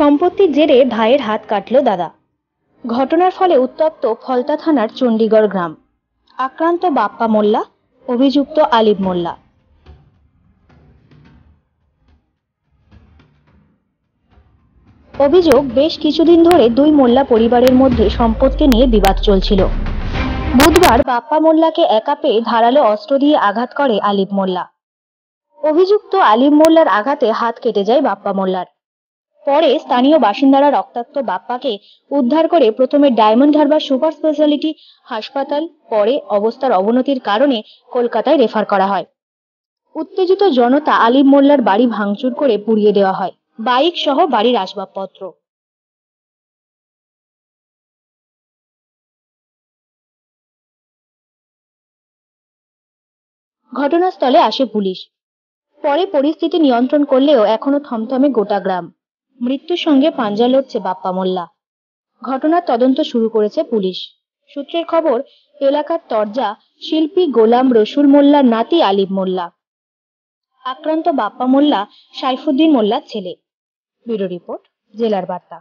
সম্পত্তির জেরে ভাইয়ের হাত কাটল দাদা। ঘটনার ফলে উত্তপ্ত ফলতা থানার চণ্ডীগড় গ্রাম। আক্রান্ত বাপ্পা মোল্লা, অভিযুক্ত আলিম মোল্লা। অভিযোগ, বেশ কিছুদিন ধরে দুই মোল্লা পরিবারের মধ্যে সম্পত্তি নিয়ে বিবাদ চলছিল। বুধবার বাপ্পা মোল্লাকে একা পেয়ে ধারালো অস্ত্র দিয়ে আঘাত করে আলিম মোল্লা। অভিযুক্ত আলিম মোল্লার আঘাতে হাত কেটে যায় বাপ্পা মোল্লার। পরে স্থানীয় বাসিন্দারা রক্তাক্ত বাপ্পাকে উদ্ধার করে প্রথমে ডায়মন্ড হারবার সুপার স্পেশালিটি হাসপাতাল, পরে অবস্থার অবনতির কারণে কলকাতায় রেফার করা হয়। উত্তেজিত জনতা আলিম মোল্লার বাড়ি ভাঙচুর করে পুড়িয়ে দেওয়া হয়, বাইক সহ বাড়ির আসবাবপত্র। ঘটনাস্থলে আসে পুলিশ। পরে পরিস্থিতি নিয়ন্ত্রণ করলেও এখনো থমথমে গোটা গ্রাম। মৃত্যুর সঙ্গে পাঞ্জা লড়ছে বাপ্পা মোল্লা। ঘটনার তদন্ত শুরু করেছে পুলিশ। সূত্রের খবর, এলাকার তরজা শিল্পী গোলাম রসুল মোল্লার নাতি আলিম মোল্লা। আক্রান্ত বাপ্পা মোল্লা সাইফুদ্দিন মোল্লার ছেলে। ব্যুরো রিপোর্ট, জেলার বার্তা।